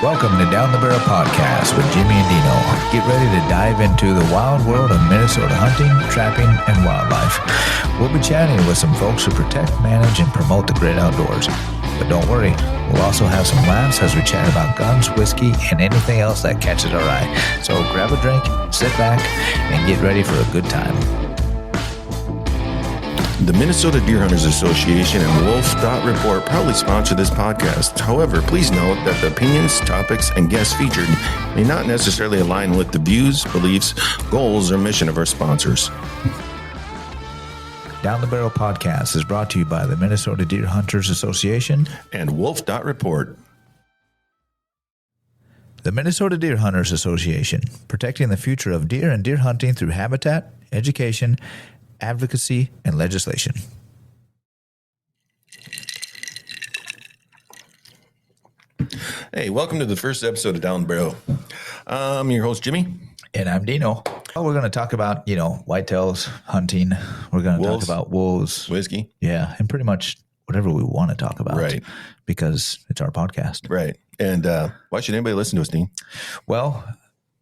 Welcome to Down the Barrel Podcast with Jimmy and Deano. Get ready to dive into the wild world of Minnesota hunting, trapping, and wildlife. We'll be chatting with some folks who protect, manage, and promote the great outdoors. But don't worry, we'll also have some laughs as we chat about guns, whiskey, and anything else that catches our eye. So grab a drink, sit back, and get ready for a good time. The Minnesota Deer Hunters Association and Wolf.Report proudly sponsor this podcast. However, please note that the opinions, topics, and guests featured may not necessarily align with the views, beliefs, goals, or mission of our sponsors. Down the Barrel Podcast is brought to you by the Minnesota Deer Hunters Association and Wolf.Report. The Minnesota Deer Hunters Association, protecting the future of deer and deer hunting through habitat, education, advocacy, and legislation. Hey, welcome to the first episode of Down the Barrel. I'm your host, Jimmy. And I'm Deano. Well, we're going to talk about, whitetails, hunting. We're going to talk about wolves. Whiskey. Yeah, and pretty much whatever we want to talk about. Right. Because it's our podcast. Right. And why should anybody listen to us, Dean? Well,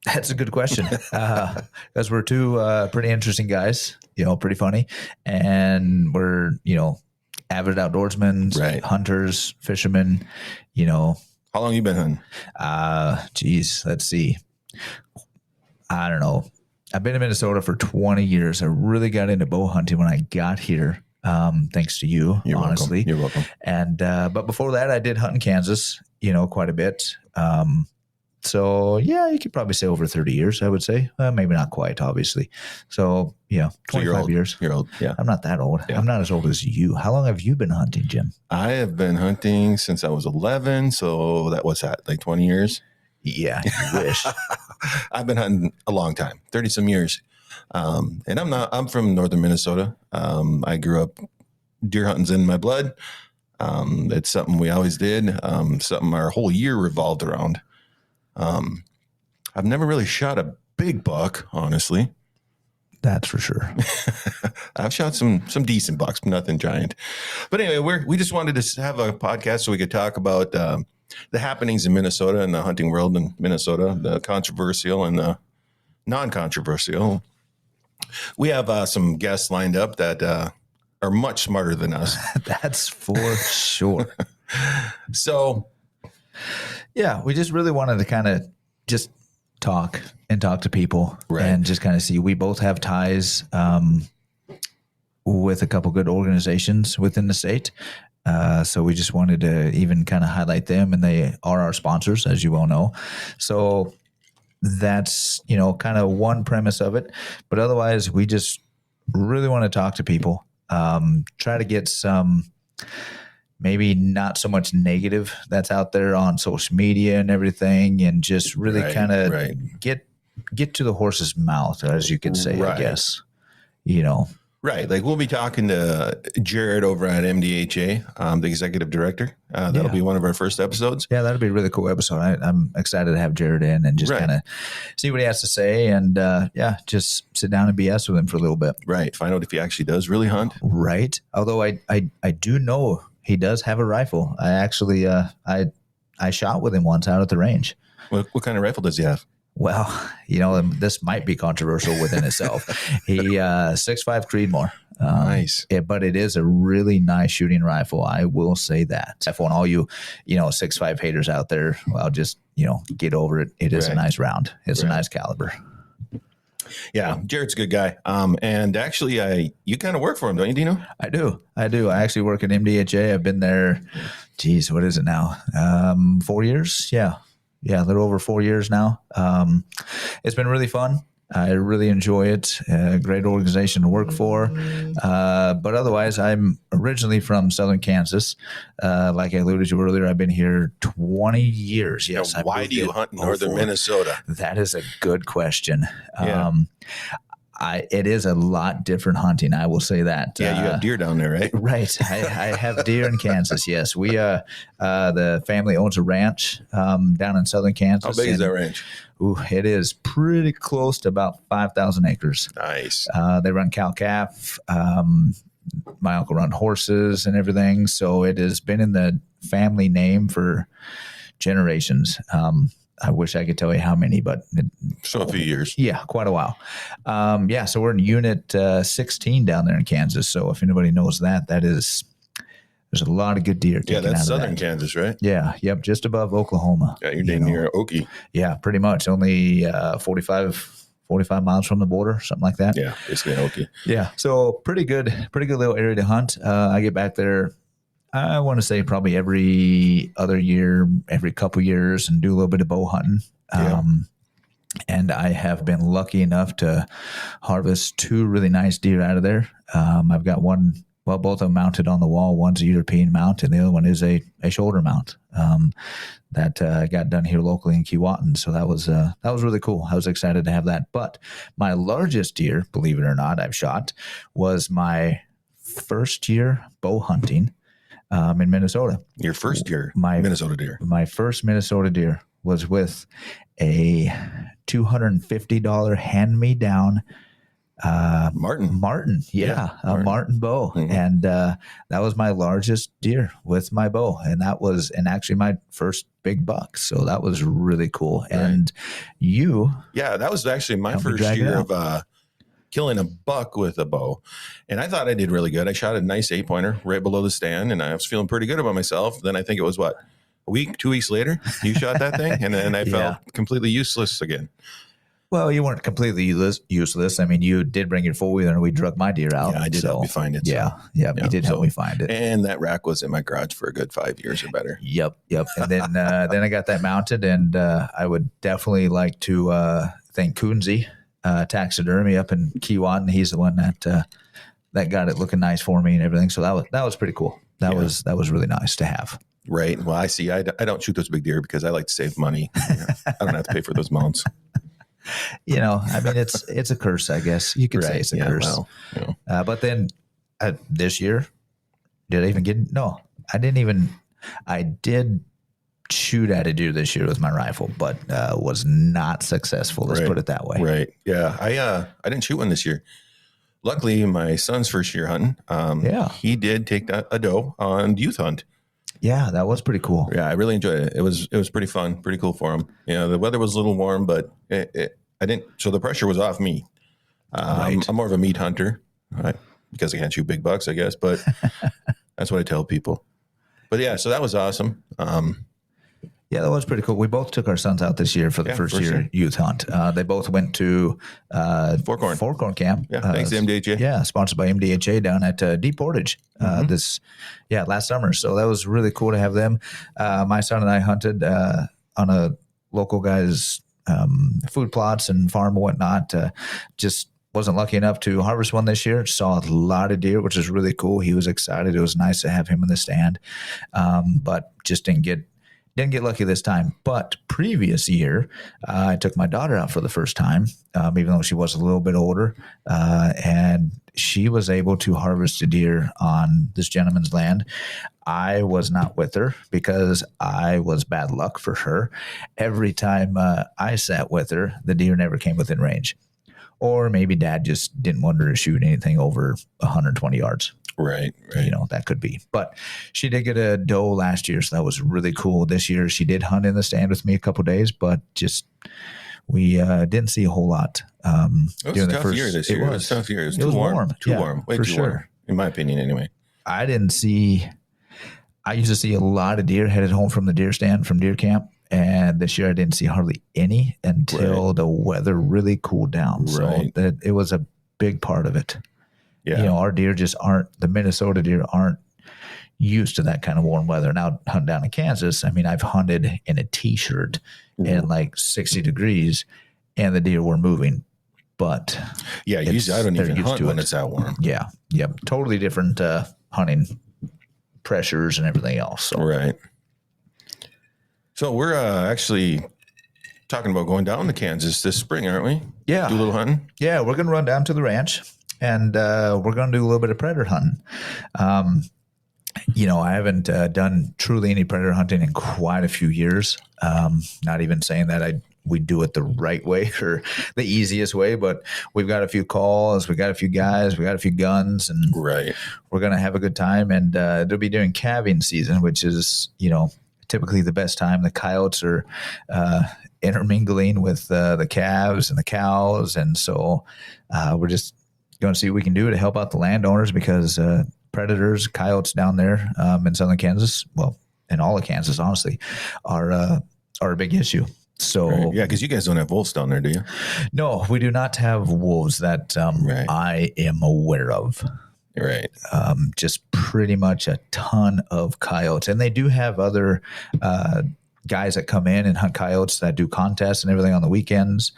that's a good question. Because we're two pretty interesting guys, pretty funny. And we're, avid outdoorsmen, right, hunters, fishermen, How long you been hunting? Let's see. I don't know. I've been in Minnesota for 20 years. I really got into bow hunting when I got here. Thanks to you, You're honestly. Welcome. You're welcome. And, but before that, I did hunt in Kansas, quite a bit. So yeah, you could probably say over 30 years, I would say. Maybe not quite, obviously. So yeah, 25 years. You're old. Yeah. I'm not that old. Yeah. I'm not as old as you. How long have you been hunting, Jim? I have been hunting since I was 11. So that was like 20 years. Yeah. You wish. I've been hunting a long time, 30 some years. And I'm from northern Minnesota. I grew up, deer hunting's in my blood. It's something we always did. Something our whole year revolved around. I've never really shot a big buck, honestly. That's for sure. I've shot some decent bucks, but nothing giant. But anyway, we just wanted to have a podcast so we could talk about the happenings in Minnesota and the hunting world in Minnesota, the controversial and the non-controversial. We have some guests lined up that are much smarter than us. That's for sure. So, yeah, we just really wanted to kind of just talk to people, right, and just kind of see. We both have ties with a couple good organizations within the state. So we just wanted to even kind of highlight them, and they are our sponsors, as you well know. So that's, kind of one premise of it. But otherwise, we just really want to talk to people, try to get some maybe not so much negative that's out there on social media and everything, and just really kind of get to the horse's mouth, as you could say, I guess, Right. Like we'll be talking to Jared over at MDHA, the executive director. That'll be one of our first episodes. Yeah, that'll be a really cool episode. I'm excited to have Jared in and just kind of see what he has to say, and just sit down and BS with him for a little bit. Right. Find out if he actually does really hunt. Right. Although I do know he does have a rifle. I actually I shot with him once out at the range. What kind of rifle does he have? Well, this might be controversial within itself. He 6.5 Creedmoor. Nice. But it is a really nice shooting rifle. I will say that. For all you, 6.5 haters out there, well, just, get over it. It is a nice round. It's a nice caliber. Yeah, Jared's a good guy. And actually, you kind of work for him, don't you, Deano? I do. I actually work at MDHA. I've been there, what is it now? 4 years? Yeah, a little over 4 years now. It's been really fun. I really enjoy it. A great organization to work for. But otherwise, I'm originally from southern Kansas. Like I alluded to earlier, I've been here 20 years. Yes. Now, why do you hunt in northern Minnesota? That is a good question. Yeah. It is a lot different hunting. I will say that. Yeah, you have deer down there, right? Right. I have deer in Kansas. Yes, we the family owns a ranch down in southern Kansas. How big is that ranch? It is pretty close to about 5,000 acres. Nice. They run cow-calf. My uncle run horses and everything. So it has been in the family name for generations. I wish I could tell you how many, but So a few years. yeah, quite a while. So we're in Unit 16 down there in Kansas. So if anybody knows that is there's a lot of good deer taken out that's of southern that. Kansas, right? Yeah, yep, just above Oklahoma. Yeah, you're near Okie. Yeah, pretty much. Only 45 miles from the border, something like that. Yeah, basically Okie. Yeah, so pretty good little area to hunt. I get back there, I want to say probably every other year, every couple years, and do a little bit of bow hunting. And I have been lucky enough to harvest 2 really nice deer out of there. I've got one, well, both of them mounted on the wall. One's a European mount, and the other one is a shoulder mount that got done here locally in Keewatin. So that was really cool. I was excited to have that. But my largest deer, believe it or not, I've shot was my first year bow hunting in Minnesota. Your first deer, Minnesota deer. My first Minnesota deer was with a $250 hand-me-down Martin. Martin bow. Mm-hmm. And that was my largest deer with my bow. And actually my first big buck. So that was really cool. Right. And that was actually my first year of killing a buck with a bow. And I thought I did really good. I shot a nice 8-pointer right below the stand, and I was feeling pretty good about myself. Then I think it was 2 weeks later, you shot that thing, and then I felt completely useless again. Well, you weren't completely useless. I mean, you did bring your 4-wheeler, and we drug my deer out. Yeah, I did help you find it. Yeah, you did help me find it. And that rack was in my garage for a good 5 years or better. Yep. And then then I got that mounted, and I would definitely like to thank Coonsey Taxidermy up in Keewatin. He's the one that got it looking nice for me and everything. So that was pretty cool. That was really nice to have. Right. Well, I see. I don't shoot those big deer because I like to save money. I don't have to pay for those mounts. I mean, it's a curse, I guess. You could say it's a curse. Well, but then this year, did I even get? No, I didn't even. I did shoot at a deer this year with my rifle, but was not successful. Let's put it that way. Right. Yeah. I didn't shoot one this year. Luckily, my son's first year hunting. He did take a doe on youth hunt. Yeah, that was pretty cool. Yeah, I really enjoyed it. It was pretty fun, pretty cool for him. The weather was a little warm, but I didn't. So the pressure was off me. I'm more of a meat hunter, right? Because I can't shoot big bucks, I guess. But that's what I tell people. But yeah, so that was awesome. Yeah, that was pretty cool. We both took our sons out this year for the first year youth hunt. They both went to Forkhorn Camp. Yeah, thanks to MDHA. Yeah, sponsored by MDHA down at Deep Portage last summer. So that was really cool to have them. My son and I hunted on a local guy's food plots and farm and whatnot. Just wasn't lucky enough to harvest one this year. Saw a lot of deer, which is really cool. He was excited. It was nice to have him in the stand, but just didn't get lucky this time. But previous year, I took my daughter out for the first time, even though she was a little bit older, and she was able to harvest a deer on this gentleman's land. I was not with her because I was bad luck for her. Every time I sat with her, the deer never came within range. Or maybe Dad just didn't want her to shoot anything over 120 yards. Right. That could be. But she did get a doe last year, so that was really cool. This year, she did hunt in the stand with me a couple of days, but we didn't see a whole lot. It was a tough year this year. It was a tough year. It was too warm. Too warm. Way too warm, in my opinion, anyway. I used to see a lot of deer headed home from the deer stand, from deer camp. And this year I didn't see hardly any until the weather really cooled down. So that it was a big part of it. Yeah. Our deer the Minnesota deer aren't used to that kind of warm weather. Now, hunting down in Kansas, I mean, I've hunted in a t-shirt in like 60 degrees and the deer were moving. But usually I don't even hunt when it's that warm. Yeah. Yep. Totally different hunting pressures and everything else. So. Right. So we're actually talking about going down to Kansas this spring, aren't we? Yeah. Do a little hunting? Yeah, we're going to run down to the ranch, and we're going to do a little bit of predator hunting. I haven't done truly any predator hunting in quite a few years. Not even saying that we do it the right way or the easiest way, but we've got a few calls, we got a few guys, we got a few guns, and we're going to have a good time. And they'll be doing calving season, which is, typically the best time. The coyotes are intermingling with the calves and the cows. And so we're just going to see what we can do to help out the landowners because predators, coyotes down there in southern Kansas, well, in all of Kansas, honestly, are a big issue. So Right. Yeah, because you guys don't have wolves down there, do you? no, we do not have wolves that I am aware of. Right. Just pretty much a ton of coyotes, and they do have other guys that come in and hunt coyotes that do contests and everything on the weekends.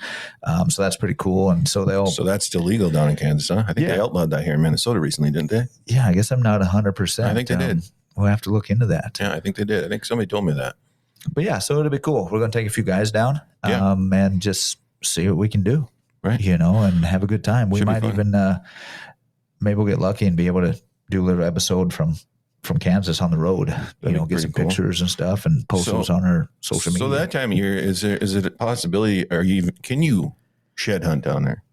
So that's pretty cool. And so they'll. So that's still legal down in Kansas, huh? I think they outlawed that here in Minnesota recently, didn't they? Yeah, I guess I'm not 100%. I think they did. We'll have to look into that. Yeah, I think they did. I think somebody told me that. But yeah, so it'll be cool. We're going to take a few guys down and just see what we can do. Right. And have a good time. We Should be might fun. even, maybe we'll get lucky and be able to do a little episode from Kansas on the road, That'd be get some pretty cool. pictures and stuff and post those on our social media. So that time of year, is it a possibility, can you shed hunt down there?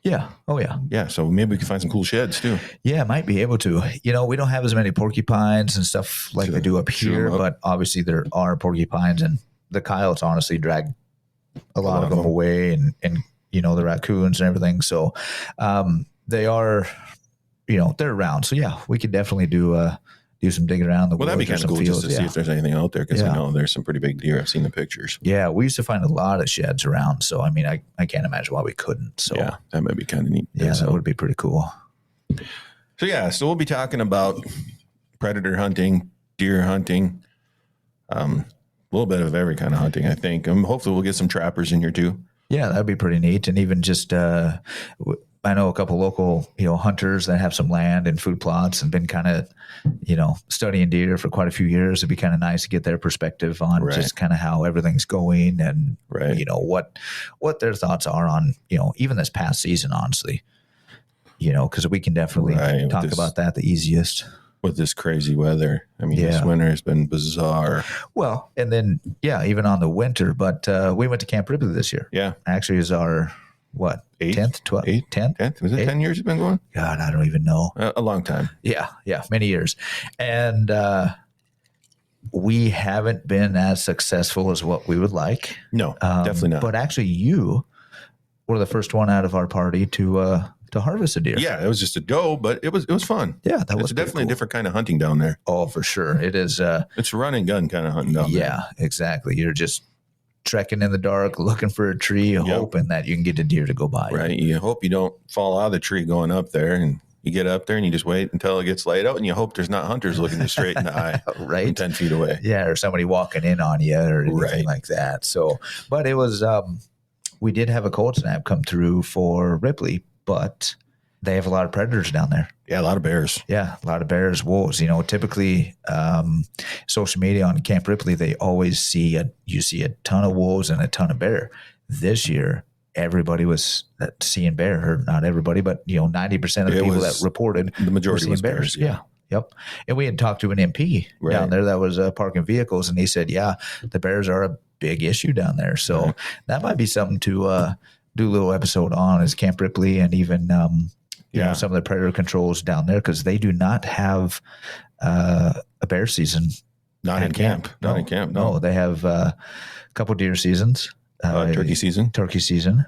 Yeah. Oh, yeah. Yeah, so maybe we can find some cool sheds too. Yeah, might be able to. We don't have as many porcupines and stuff like they do up here, but obviously there are porcupines, and the coyotes honestly drag a lot of them away, and the raccoons and everything. So they are, they're around. So yeah, we could definitely do some digging around the woods. Well, that'd be kind of cool fields. just to see if there's anything out there, because I know there's some pretty big deer. I've seen the pictures. Yeah, we used to find a lot of sheds around. So, I mean, I can't imagine why we couldn't. So, yeah, that might be kind of neat. Yeah, that would be pretty cool. So we'll be talking about predator hunting, deer hunting, a little bit of every kind of hunting, I think. Hopefully we'll get some trappers in here too. Yeah, that'd be pretty neat. And even just, I know a couple local, hunters that have some land and food plots and been kind of, studying deer for quite a few years. It'd be kind of nice to get their perspective on just kind of how everything's going and, what their thoughts are on, even this past season, honestly, because we can definitely talk about that the easiest. With this crazy weather. I mean, this winter has been bizarre. Well, and then, even on the winter, but we went to Camp Ripley this year. Yeah. Actually, is our, 10th, 12th, 10th? Was it 10 years you've been going? God, I don't even know. A long time. Yeah, many years. And we haven't been as successful as what we would like. No, definitely not. But actually, you were the first one out of our party to harvest a deer. Yeah, it was just a doe, but it was fun. Yeah, that was definitely a different kind of hunting down there. Oh, for sure. It is. It's run and gun kind of hunting down there. Yeah, exactly. You're just trekking in the dark, looking for a tree, hoping that you can get a deer to go by. Right. You hope you don't fall out of the tree going up there, and you get up there and you just wait until it gets light out, and you hope there's not hunters looking you straight in the eye right, from 10 feet away. Yeah, or somebody walking in on you or anything like that. So, but it was, we did have a cold snap come through for Ripley, but they have a lot of predators down there. Yeah, a lot of bears. Yeah, a lot of bears, wolves. Typically, social media on Camp Ripley, they always you see a ton of wolves and a ton of bear. This year, everybody was seeing bear. Or not everybody, but 90% of the people that reported, the majority were seeing was bears. Yeah. Yep. And we had talked to an MP down there that was parking vehicles, and he said, "Yeah, the bears are a big issue down there." So that might be something to do a little episode on, is Camp Ripley, and even some of the predator controls down there, because they do not have a bear season. Not in camp. Not in camp. No, they have a couple deer seasons. Turkey season.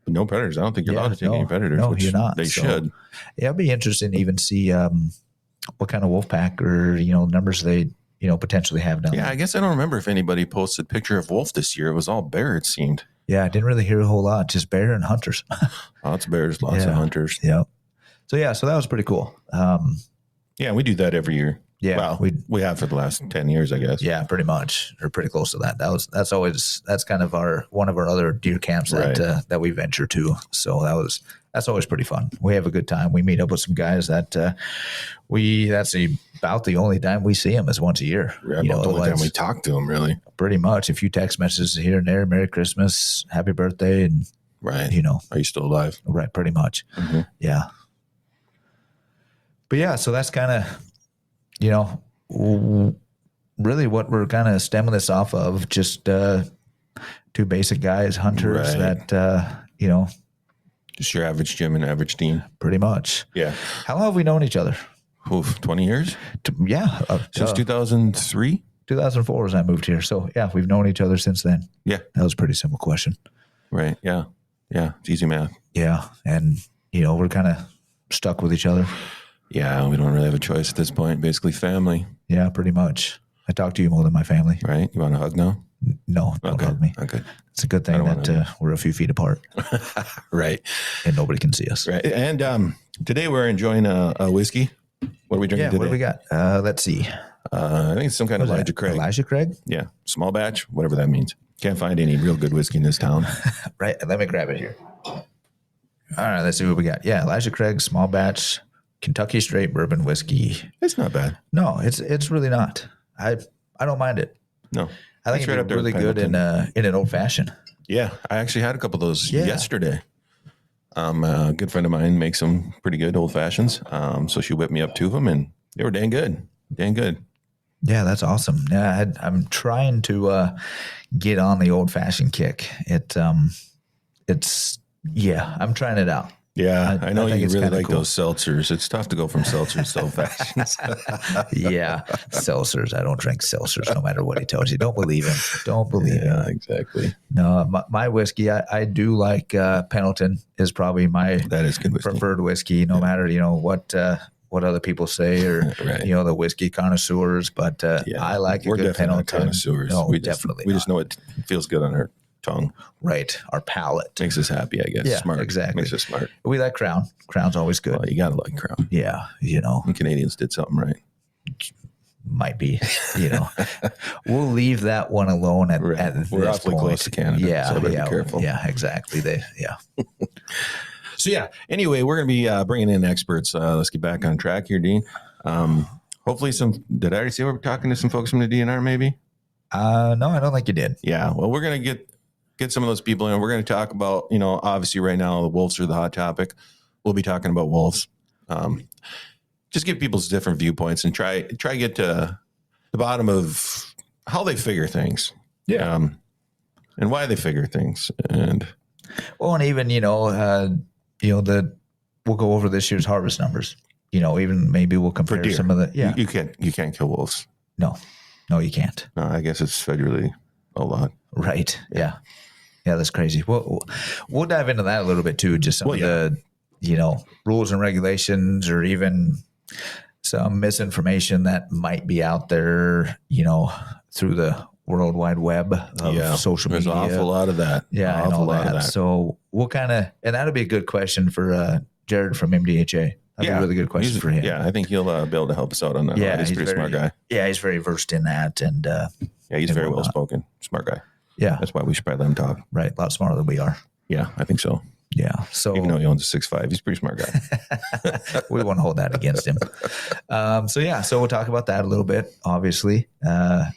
But no predators. I don't think you're allowed to take any predators. No, you're not. They should. Yeah, it'd be interesting to even see what kind of wolf pack or numbers they potentially have down there. Yeah, I guess I don't remember if anybody posted a picture of wolf this year. It was all bear, it seemed. Yeah, I didn't really hear a whole lot. Just bear and hunters. Lots of bears, lots of hunters. Yeah. So that was pretty cool. Yeah, we do that every year. Yeah, well, we have for the last 10 years, I guess. Yeah, pretty much, or pretty close to that. That's kind of one of our other deer camps that we venture to. So that's always pretty fun. We have a good time. We meet up with some guys that that's about the only time we see them is once a year. Yeah, about the only time we talk to them, really. Pretty much. A few text messages here and there. Merry Christmas, Happy Birthday, and right. Are you still alive? Right, pretty much. Mm-hmm. Yeah. But yeah, so that's kind of, really what we're kind of stemming this off of. Just two basic guys, hunters that, just your average Jim and average Dean. Pretty much. Yeah. How long have we known each other? 20 years? Yeah. Since 2003? 2004 as I moved here. So yeah, we've known each other since then. Yeah. That was a pretty simple question. Right. Yeah. Yeah. It's easy math. Yeah. And, we're kind of stuck with each other. Yeah. We don't really have a choice at this point. Basically family. Yeah, pretty much. I talk to you more than my family. Right. You want a hug now? No, don't hug me. Okay. It's a good thing that we're a few feet apart. Right. And nobody can see us. Right. And today we're enjoying a whiskey. What are we drinking today? What do we got? Let's see. I think it's some kind of Elijah Craig. Elijah Craig? Yeah. Small batch, whatever that means. Can't find any real good whiskey in this town. Right. Let me grab it here. All right. Let's see what we got. Yeah. Elijah Craig, small batch, Kentucky straight bourbon whiskey. It's not bad. No, it's really not. I don't mind it. No. I think it's really good in an old fashioned. Yeah. I actually had a couple of those yesterday. A good friend of mine makes some pretty good old fashions. So she whipped me up two of them and they were dang good. Dang good. Yeah, that's awesome. Yeah, I'm trying to get on the old fashioned kick. I'm trying it out. Yeah, I know you really like those seltzers. It's tough to go from seltzers to old fashions. Yeah, seltzers. I don't drink seltzers no matter what he tells you. Don't believe him. Don't believe him. Yeah, exactly. No, my whiskey, I do like Pendleton is probably my preferred whiskey, no matter, what other people say or, right. The whiskey connoisseurs. But I like a good Pendleton. Connoisseurs. No, we definitely just know it feels good on our tongue. Right. Our palate. Makes us happy, I guess. Yeah, smart. Exactly. Makes us smart. We like Crown. Crown's always good. Well, you got to like Crown. Yeah. And Canadians did something right. Might be, we'll leave that one alone at We're this awfully point. close to Canada. Yeah. So be careful. Yeah, exactly. So anyway, we're going to be bringing in experts. Let's get back on track here, Dean. Hopefully did I already say we're talking to some folks from the DNR maybe? No, I don't think you did. Yeah. Well, we're going to get some of those people in. We're going to talk about, obviously right now the wolves are the hot topic. We'll be talking about wolves. Just get people's different viewpoints and try get to the bottom of how they figure things. Yeah. And why they figure things. And even, we'll go over this year's harvest numbers. Even maybe we'll compare some of the, You can't kill wolves. No, you can't. No, I guess it's federally outlawed. Right. Yeah. Yeah, that's crazy. We'll dive into that a little bit too. Just some of the, rules and regulations, or even some misinformation that might be out there, through the World Wide Web of social media. There's an awful lot of that. Yeah, an awful lot of that. So we'll and that'll be a good question for Jared from MDHA. That'd be a really good question for him. Yeah, I think he'll be able to help us out on that. Yeah, he's a pretty smart guy. Yeah, he's very versed in that, and he's very well spoken, smart guy. Yeah, that's why we should probably let him talk. Right, a lot smarter than we are. Yeah, I think so. Yeah, so even though he owns a 6'5", he's a pretty smart guy. We won't hold that against him. So we'll talk about that a little bit. Obviously, well,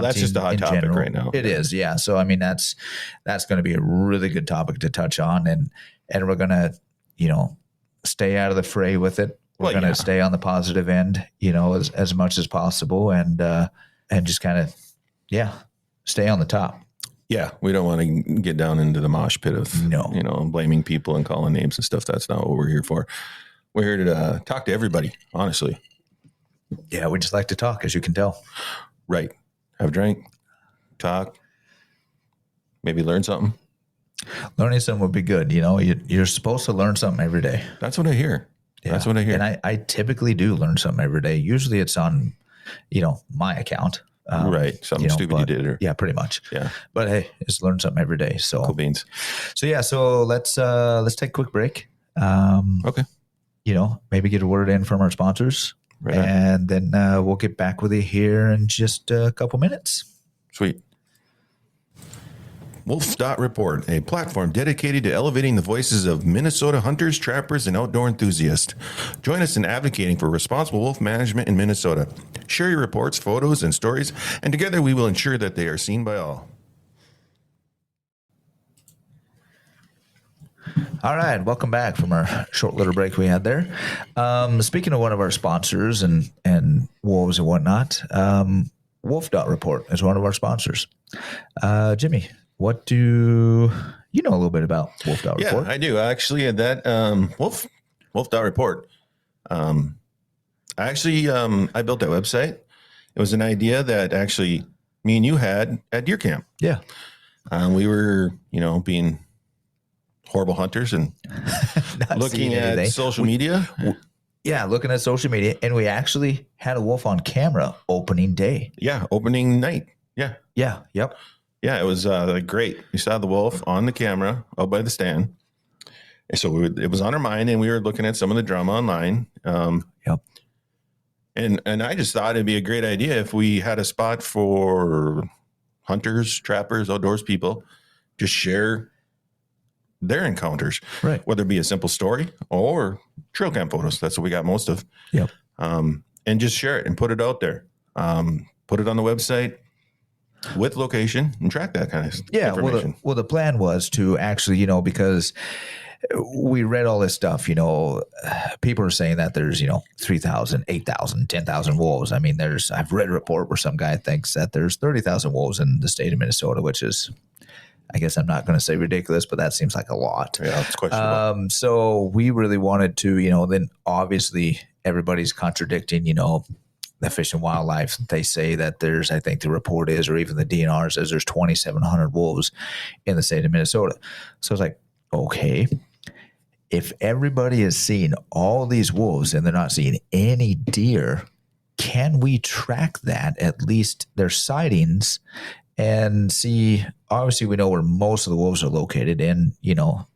that's just a hot topic general. Right now. It is, yeah. So I mean, that's going to be a really good topic to touch on, and we're going to, stay out of the fray with it. We're going to stay on the positive end, as much as possible, and just kind of, stay on the top. Yeah, we don't want to get down into the mosh pit of, blaming people and calling names and stuff. That's not what we're here for. We're here to talk to everybody, honestly. Yeah, we just like to talk, as you can tell. Right. Have a drink, talk, maybe learn something. Learning something would be good. You're supposed to learn something every day. That's what I hear. Yeah. That's what I hear. And I typically do learn something every day. Usually it's on, my account. Right. Something stupid you did. Yeah, pretty much. Yeah. But hey, just learn something every day. So cool beans. So let's take a quick break. Okay. Maybe get a word in from our sponsors. Right. And then we'll get back with you here in just a couple minutes. Sweet. Wolf.Report, a platform dedicated to elevating the voices of Minnesota hunters, trappers, and outdoor enthusiasts. Join us in advocating for responsible wolf management in Minnesota. Share your reports, photos, and stories, and together we will ensure that they are seen by all. All right, welcome back from our short little break we had there. Speaking of one of our sponsors and wolves and whatnot, Wolf.Report is one of our sponsors. Jimmy, what do you know a little bit about Wolf.Report? Yeah, I do. Actually, that Wolf.Report. I built that website, It was an idea that actually me and you had at deer camp. Yeah. We were, being horrible hunters and looking at social media. Yeah, looking at social media, and we actually had a wolf on camera opening day. Yeah, opening night. Yeah. Yeah, yep. Yeah, it was great. We saw the wolf on the camera out by the stand. And so it was on our mind, and we were looking at some of the drama online. Yep. And I just thought it'd be a great idea if we had a spot for hunters, trappers, outdoors people to share their encounters, right? Whether it be a simple story or trail cam photos. That's what we got most of. Yep. And just share it and put it out there. Put it on the website with location and track that kind of information. Well, the plan was to actually, because we read all this stuff, people are saying that there's, 3,000, 8,000, 10,000 wolves. I mean, I've read a report where some guy thinks that there's 30,000 wolves in the state of Minnesota, which is, I guess I'm not going to say ridiculous, but that seems like a lot. Yeah, it's questionable. So we really wanted to, then obviously everybody's contradicting, the Fish and Wildlife. They say that I think the report is, or even the DNR says there's 2,700 wolves in the state of Minnesota. So it's like, okay, if everybody is seeing all these wolves and they're not seeing any deer, can we track that, at least their sightings, and see? Obviously, we know where most of the wolves are located in,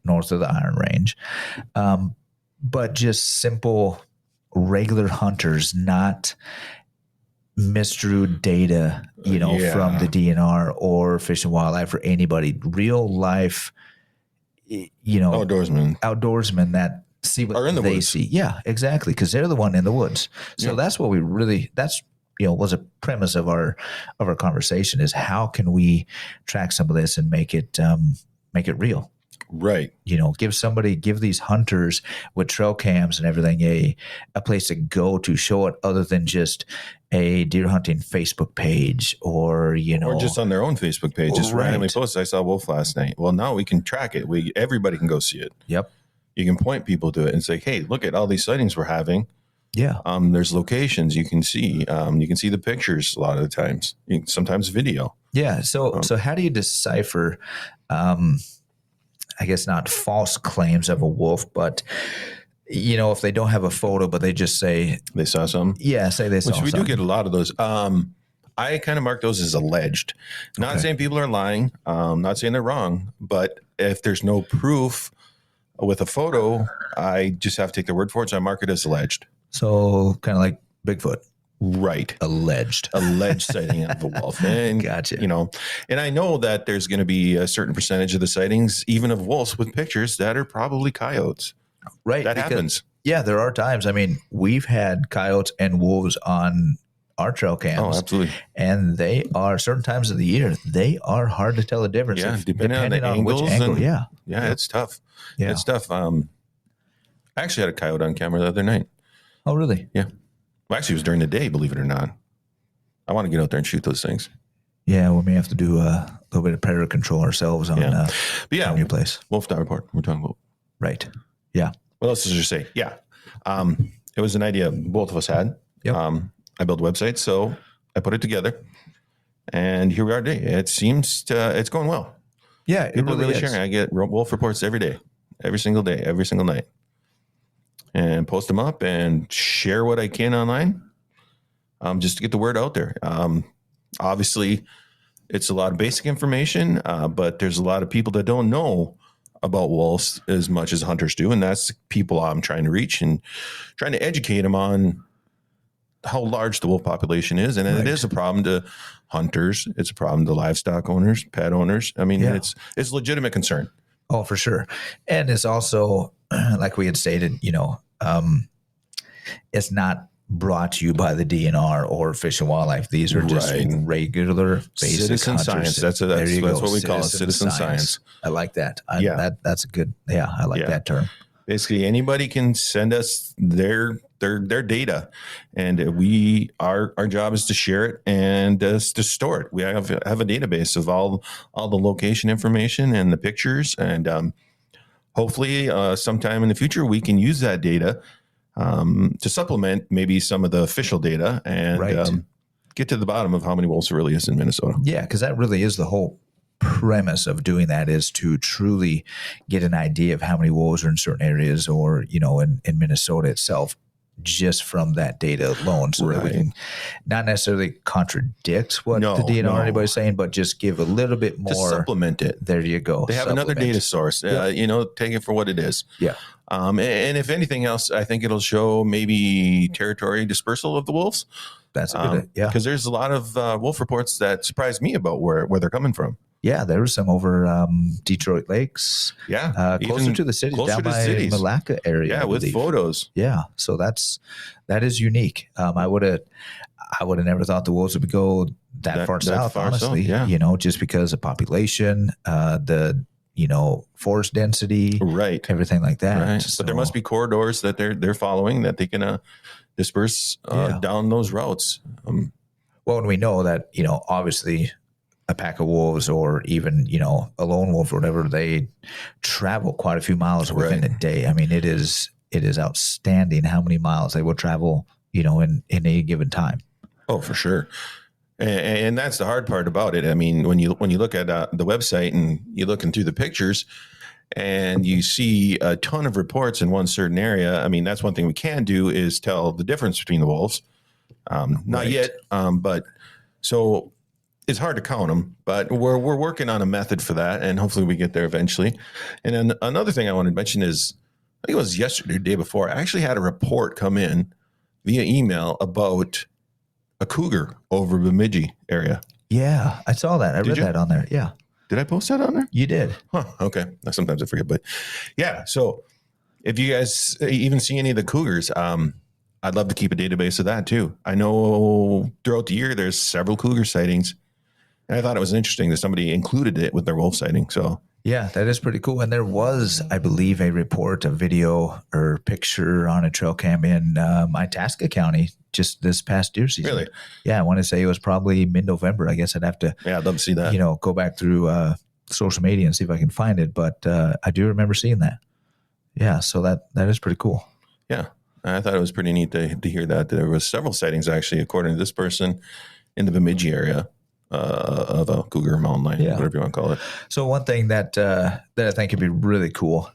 north of the Iron Range. But just simple, regular hunters, not misdrew data, from the DNR or Fish and Wildlife or anybody, real life, outdoorsmen that see what are in the they woods. see. Yeah, exactly. Because they're the one in the woods. So that's what was a premise of our conversation, is how can we track some of this and make it real? Right. Give these hunters with trail cams and everything a place to go to show it, other than just a deer hunting Facebook page or just on their own Facebook page, just randomly post. I saw wolf last night. Well, now we can track it. Everybody can go see it. Yep. You can point people to it and say, hey, look at all these sightings we're having. Yeah. There's locations you can see. You can see the pictures a lot of the times. Sometimes video. Yeah. So how do you decipher, I guess not false claims of a wolf, but if they don't have a photo, but they just say they saw something. Yeah, say they saw something. Which we do get a lot of those. I kind of mark those as alleged. Not saying people are lying. Not saying they're wrong. But if there's no proof with a photo, I just have to take their word for it. So I mark it as alleged. So kind of like Bigfoot. Right. Alleged sighting of a wolf. And, gotcha. And I know that there's going to be a certain percentage of the sightings, even of wolves with pictures, that are probably coyotes. Right. That happens. Yeah, there are times. I mean, we've had coyotes and wolves on our trail cams. Oh, absolutely. And they are, certain times of the year, they are hard to tell the difference. Yeah, depending on the angles. Which angle. Yeah, it's tough. Yeah. It's tough. I actually had a coyote on camera the other night. Oh, really? Yeah. Well, actually, it was during the day, believe it or not. I want to get out there and shoot those things. Yeah, we may have to do a little bit of predator control ourselves on a new place. Wolf.Report, we're talking about. Right. Yeah. What else did you say? Yeah. It was an idea both of us had. Yep. I built a website, so I put it together. And here we are today. It seems it's going well. Yeah, People are really sharing. I get wolf reports every day, every single day, every single night. And post them up and share what I can online, just to get the word out there. Obviously, it's a lot of basic information, but there's a lot of people that don't know about wolves as much as hunters do, and that's the people I'm trying to reach and trying to educate them on how large the wolf population is. And it is a problem to hunters. It's a problem to livestock owners, pet owners. I mean, it's a legitimate concern. Oh, for sure. And it's also, like we had stated, it's not brought to you by the DNR or Fish and Wildlife. These are just regular basic citizen hunters. science. That's what we call it. Citizen science. I like that. That's a good. Yeah, I like that term. Basically, anybody can send us their data, and our job is to share it and to store it. We have a database of all the location information and the pictures, and hopefully, sometime in the future, we can use that data to supplement maybe some of the official data and get to the bottom of how many wolves there really is in Minnesota. Yeah, because that really is the whole premise of doing that, is to truly get an idea of how many wolves are in certain areas, or, in Minnesota itself, just from that data alone, so that we can not necessarily contradict what the DNR or anybody's saying, but just give a little bit more. To supplement it. There you go. They have another data source. Take it for what it is. Yeah. And if anything else, I think it'll show maybe territory dispersal of the wolves. That's a good. Yeah. Because there's a lot of wolf reports that surprised me about where they're coming from. Yeah, there was some over Detroit Lakes. Yeah, closer to the cities, down by Malacca area. Yeah, with photos. Yeah, so that is unique. I would have never thought the wolves would go that far south. Honestly, just because of population, the forest density, right, everything like that. Right. So, but there must be corridors that they're following that they can disperse down those routes. Well, and we know that obviously, a pack of wolves, or even, a lone wolf or whatever, they travel quite a few miles within a day. I mean, it is outstanding how many miles they will travel, in a given time. Oh, for sure. And that's the hard part about it. I mean, when you look at the website and you're looking through the pictures and you see a ton of reports in one certain area, I mean, that's one thing we can do is tell the difference between the wolves. Not yet, but so it's hard to count them, but we're working on a method for that, and hopefully we get there eventually. And then another thing I wanted to mention is, I think it was yesterday, the day before, I actually had a report come in via email about a cougar over Bemidji area. Yeah, I saw that. I read that on there. Yeah. Did I post that on there? You did. Huh, okay. Sometimes I forget, but yeah. So if you guys even see any of the cougars, I'd love to keep a database of that too. I know throughout the year, there's several cougar sightings. And I thought it was interesting that somebody included it with their wolf sighting. So yeah, that is pretty cool. And there was, I believe, a report, a video or picture on a trail cam in Itasca County just this past deer season. Really? Yeah, I want to say it was probably mid-November. I guess I'd have to, I'd love to see that. Go back through social media and see if I can find it. But I do remember seeing that. Yeah, so that is pretty cool. Yeah, I thought it was pretty neat to hear that. There was several sightings, actually, according to this person, in the Bemidji area. Of a cougar mountain lion, whatever you want to call it. So one thing that I think could be really cool,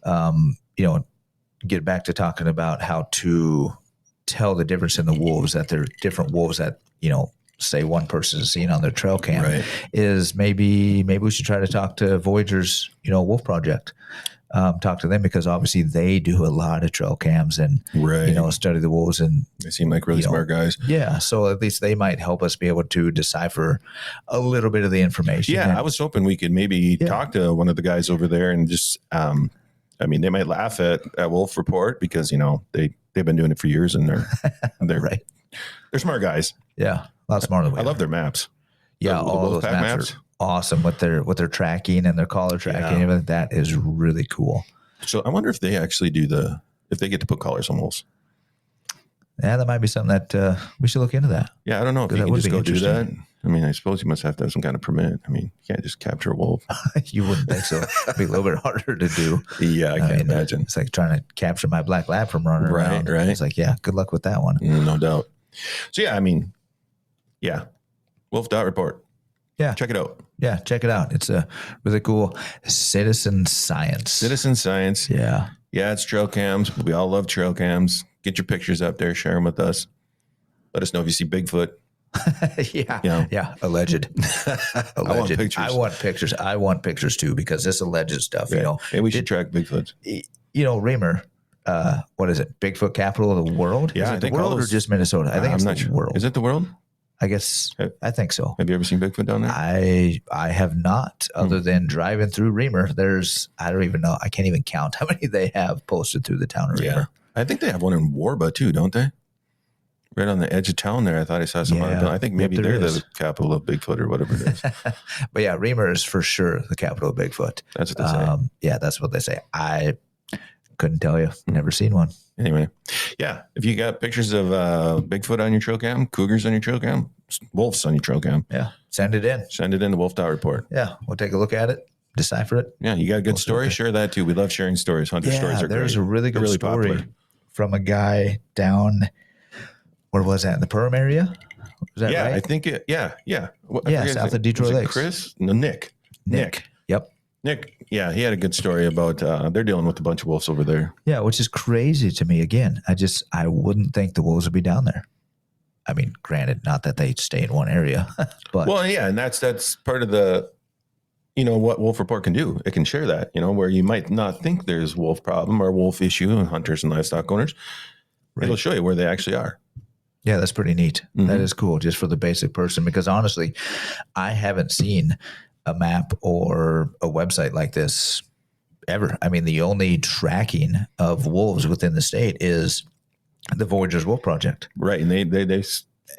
get back to talking about how to tell the difference in the wolves, that they're different wolves that, say one person is seen on their trail cam, is maybe we should try to talk to Voyager's, Wolf Project. Talk to them, because obviously they do a lot of trail cams and study the wolves, and they seem like really smart guys. Yeah, so at least they might help us be able to decipher a little bit of the information. Yeah, I was hoping we could maybe talk to one of the guys over there and just, they might laugh at Wolf.Report because they've been doing it for years and they're right. They're smart guys. Yeah, a lot smarter than we I love their maps. Yeah, all those maps are awesome with their tracking and their collar tracking. Yeah. That is really cool. So I wonder if they actually if they get to put collars on wolves. Yeah, that might be something that we should look into that. Yeah, I don't know if you can just go do that. I mean, I suppose you must have to have some kind of permit. I mean, you can't just capture a wolf. You wouldn't think so. It'd be a little bit harder to do. Yeah, I can't imagine. It's like trying to capture my black lab from running around. Right. It's like, yeah, good luck with that one. No doubt. So yeah, Wolf.Report. Yeah. Check it out. Yeah, check it out. It's a really cool citizen science. Citizen science. Yeah. Yeah, it's trail cams. We all love trail cams. Get your pictures up there. Share them with us. Let us know if you see Bigfoot. Yeah. Alleged. I want pictures too, because this alleged stuff, Maybe we should track Bigfoot. Reamer, what is it? Bigfoot capital of the world? Yeah, is it the world or just Minnesota? I think it's not the world. Is it the world? I guess I think so. Have you ever seen Bigfoot down there? I have not, other than driving through Reamer. I don't even know. I can't even count how many they have posted through the town of Reamer. I think they have one in Warba too, don't they? Right on the edge of town there. I thought I saw some. I think maybe they're the capital of Bigfoot or whatever it is. But yeah, Reamer is for sure the capital of Bigfoot. That's what they say. Yeah, that's what they say. I couldn't tell you. Never seen one. Anyway, yeah. If you got pictures of Bigfoot on your trail cam, cougars on your trail cam, wolves on your trail cam, send it in. Send it in to Wolf.Report. Yeah, we'll take a look at it, decipher it. Yeah, you got a good story? Share that too. We love sharing stories. Hunter stories are great. There's a really good story popular. From a guy down, where was that, in the Perham area? Is that Yeah, right? I think it. Yeah. Yeah, forget his south name. of Detroit Was it Lakes. Chris? No, Nick. Yep. Nick. Yeah, he had a good story about they're dealing with a bunch of wolves over there. Yeah, which is crazy to me. Again, I wouldn't think the wolves would be down there. I mean, granted, not that they stay in one area, but Well, yeah, and that's part of the, what Wolf.Report can do. It can share that, where you might not think there's wolf problem or wolf issue in hunters and livestock owners. Right. It'll show you where they actually are. Yeah, that's pretty neat. That is cool, just for the basic person, because honestly, I haven't seen a map or a website like this ever. I mean, the only tracking of wolves within the state is the Voyagers Wolf Project. Right, and they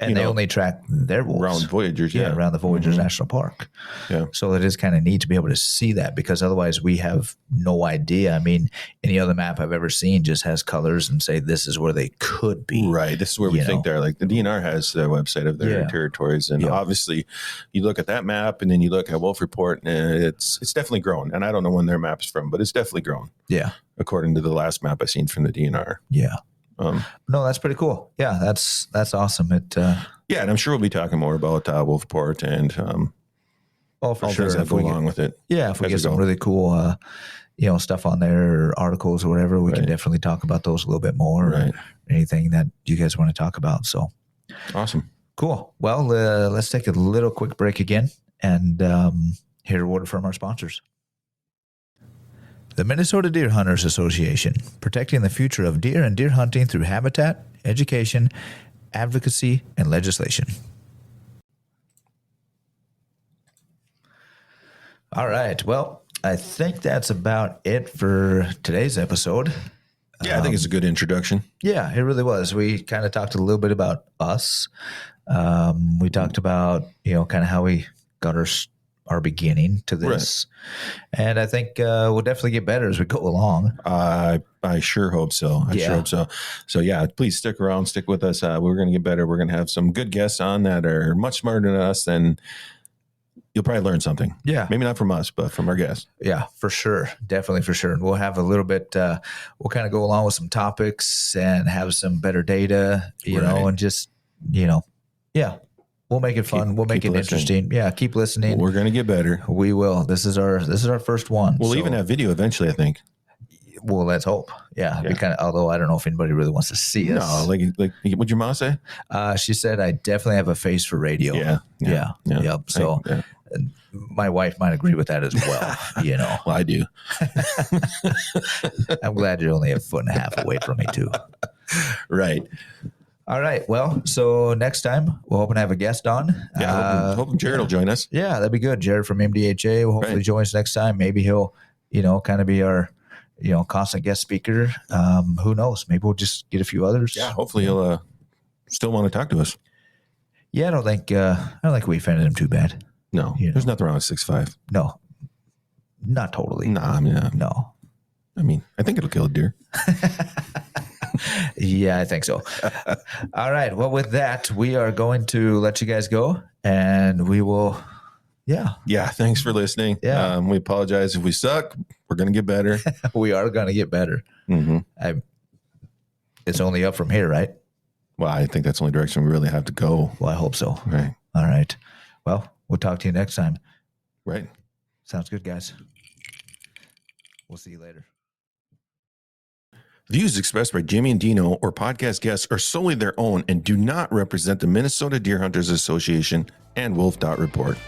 And they only track their wolves. Around Voyagers, yeah. Around the Voyagers National Park. Yeah. So it is kind of neat to be able to see that, because otherwise we have no idea. I mean, any other map I've ever seen just has colors and say this is where they could be. Right. This is where we think they're. Like the DNR has their website of their territories. And obviously you look at that map and then you look at Wolf.Report, and it's definitely grown. And I don't know when their map's from, but it's definitely grown. Yeah. According to the last map I seen from the DNR. Yeah. No, that's pretty cool. Yeah, that's awesome. Yeah, and I'm sure we'll be talking more about Wolf.Report and for all sure, things that go along with it. Yeah, if we get some really cool, stuff on there, or articles or whatever, we can definitely talk about those a little bit more. Right. Or anything that you guys want to talk about. So awesome, cool. Well, let's take a little quick break again and hear a word from our sponsors. The Minnesota Deer Hunters Association, protecting the future of deer and deer hunting through habitat, education, advocacy, and legislation. All right. Well, I think that's about it for today's episode. Yeah, I think it's a good introduction. Yeah, it really was. We kind of talked a little bit about us. We talked about, kind of how we got our beginning to this. Right. And I think we'll definitely get better as we go along. I sure hope so. I sure hope so. So yeah, please stick around, stick with us. We're going to get better. We're going to have some good guests on that are much smarter than us, and you'll probably learn something. Yeah. Maybe not from us, but from our guests. Yeah, for sure. Definitely for sure. And we'll have a little bit, we'll kind of go along with some topics and have some better data, you know, and just, we'll make it fun. We'll make it interesting. Yeah. Keep listening. We're going to get better. We will. This is our first one. We'll even have video eventually, I think. Well, let's hope. Yeah. Although I don't know if anybody really wants to see us. No, like what'd your mom say? She said I definitely have a face for radio. Yeah. Yep. So my wife might agree with that as well. Well, I do. I'm glad you're only a foot and a half away from me too. Right. All right. Well, so next time we're hoping to have a guest on. Yeah. Hoping Jared will join us. Yeah, that'd be good. Jared from MDHA will hopefully join us next time. Maybe he'll, kind of be our, constant guest speaker. Who knows? Maybe we'll just get a few others. Yeah. Hopefully he'll still want to talk to us. Yeah. I don't think we offended him too bad. No, there's nothing wrong with 6'5". No, not totally. No, I mean, no. I mean, I think it'll kill a deer. Yeah, I think so. All right. Well, with that, we are going to let you guys go, and we will. Yeah. Yeah. Thanks for listening. Yeah. We apologize if we suck. We're going to get better. We are going to get better. Mm-hmm. It's only up from here, right? Well, I think that's the only direction we really have to go. Well, I hope so. Right. All right. Well, we'll talk to you next time. Right. Sounds good, guys. We'll see you later. Views expressed by Jimmy and Deano or podcast guests are solely their own and do not represent the Minnesota Deer Hunters Association and Wolf.Report.